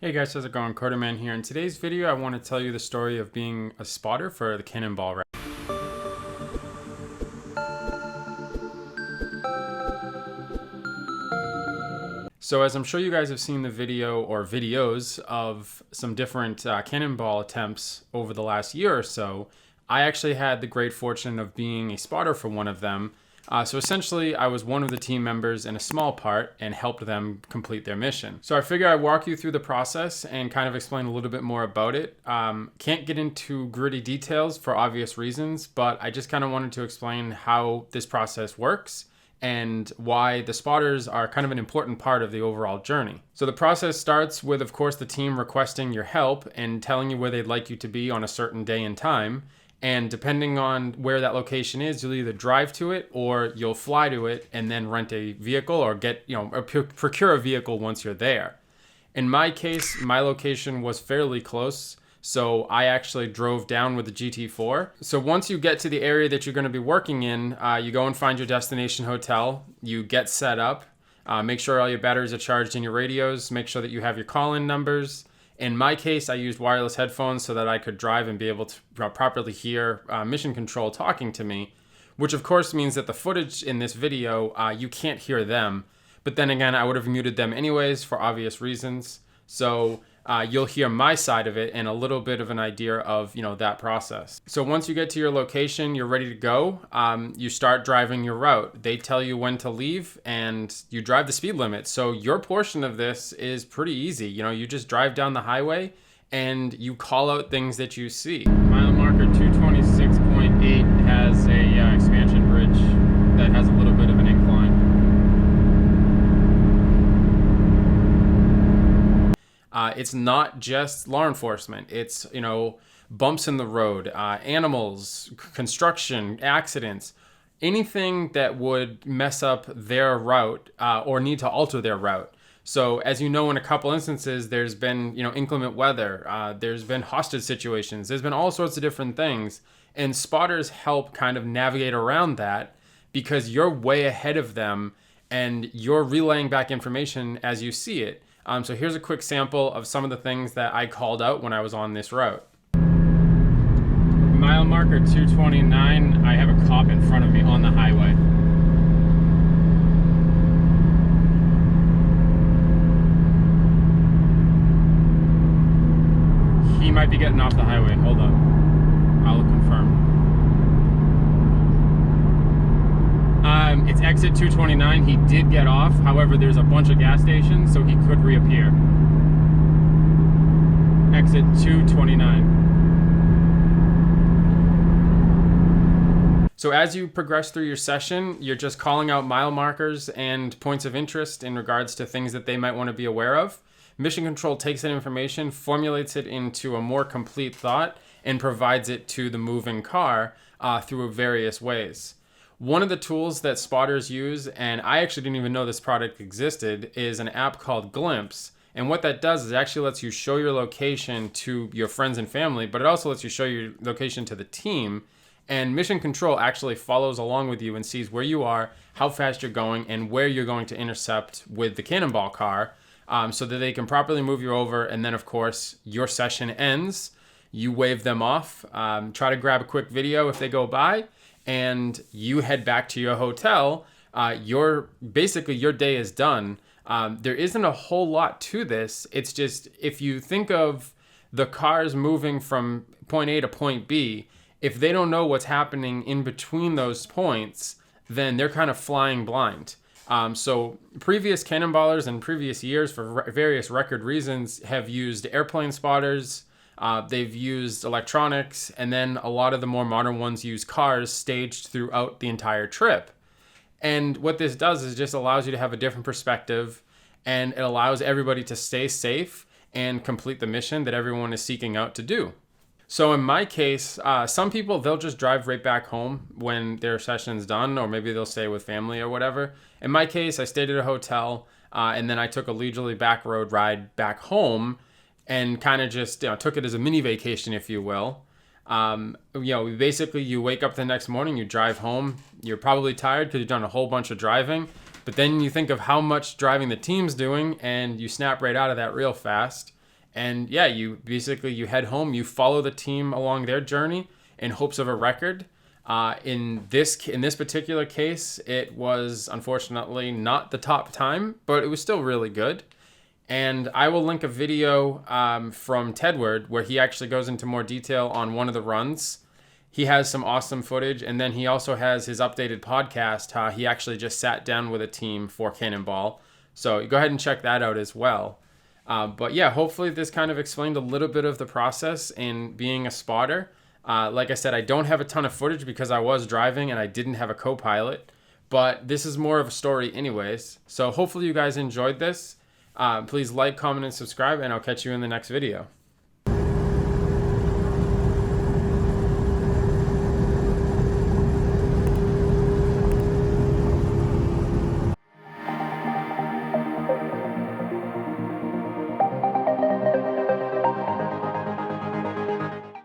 Hey guys, how's it going? CoderMan here. In today's video, I want to tell you the story of being a spotter for the Cannonball route. So as I'm sure you guys have seen the video or videos of some different Cannonball attempts over the last year or so, I actually had the great fortune of being a spotter for one of them. So essentially, I was one of the team members in a small part and helped them complete their mission. So I figure I'd walk you through the process and kind of explain a little bit more about it. Can't get into gritty details for obvious reasons, but I just kind of wanted to explain how this process works and why the spotters are kind of an important part of the overall journey. So the process starts with, of course, the team requesting your help and telling you where they'd like you to be on a certain day and time. And depending on where that location is, you'll either drive to it or you'll fly to it and then rent a vehicle or procure a vehicle once you're there. In my case, my location was fairly close, so I actually drove down with the GT4. So once you get to the area that you're going to be working in, you go and find your destination hotel, you get set up, make sure all your batteries are charged in your radios, make sure that you have your call-in numbers. In my case, I used wireless headphones so that I could drive and be able to properly hear Mission Control talking to me, which of course means that the footage in this video, you can't hear them. But then again, I would have muted them anyways for obvious reasons. So you'll hear my side of it and a little bit of an idea of, that process. So once you get to your location, you're ready to go. You start driving your route. They tell you when to leave and you drive the speed limit. So your portion of this is pretty easy. You just drive down the highway and you call out things that you see. Mile marker 226.8 has a expansion bridge that has a little bit of an incline. It's not just law enforcement. It's, bumps in the road, animals, construction, accidents, anything that would mess up their route or need to alter their route. So as you know, in a couple instances, there's been, inclement weather. There's been hostage situations. There's been all sorts of different things. And spotters help kind of navigate around that because you're way ahead of them and you're relaying back information as you see it. So here's a quick sample of some of the things that I called out when I was on this route. Mile marker 229, I have a cop in front of me on the highway. He might be getting off the highway. Hold up. I'll confirm. It's exit 229. He did get off. However, there's a bunch of gas stations, so he could reappear. Exit 229. So as you progress through your session, you're just calling out mile markers and points of interest in regards to things that they might want to be aware of. Mission Control takes that information, formulates it into a more complete thought, and provides it to the moving car through various ways. One of the tools that spotters use, and I actually didn't even know this product existed, is an app called Glimpse. And what that does is it actually lets you show your location to your friends and family, but it also lets you show your location to the team. And Mission Control actually follows along with you and sees where you are, how fast you're going, and where you're going to intercept with the Cannonball car so that they can properly move you over. And then, of course, your session ends. You wave them off, try to grab a quick video if they go by, and you head back to your hotel. Your day is done. There isn't a whole lot to this. It's just, if you think of the cars moving from point A to point B, if they don't know what's happening in between those points, then they're kind of flying blind. So previous Cannonballers in previous years, for various record reasons, have used airplane spotters. They've used electronics, and then a lot of the more modern ones use cars staged throughout the entire trip. And what this does is just allows you to have a different perspective, and it allows everybody to stay safe and complete the mission that everyone is seeking out to do. So in my case, some people, they'll just drive right back home when their session's done, or maybe they'll stay with family or whatever. In my case, I stayed at a hotel, and then I took a leisurely back road ride back home, and kind of just took it as a mini vacation, if you will. Basically you wake up the next morning, you drive home, you're probably tired because you've done a whole bunch of driving, but then you think of how much driving the team's doing and you snap right out of that real fast. And yeah, you head home, you follow the team along their journey in hopes of a record. In this particular case, it was unfortunately not the top time, but it was still really good. And I will link a video from Tedward where he actually goes into more detail on one of the runs. He has some awesome footage, and then he also has his updated podcast. He actually just sat down with a team for Cannonball. So go ahead and check that out as well. But yeah, hopefully this kind of explained a little bit of the process in being a spotter. Like I said, I don't have a ton of footage because I was driving and I didn't have a co-pilot. But this is more of a story anyways. So hopefully you guys enjoyed this. Please like, comment, and subscribe, and I'll catch you in the next video.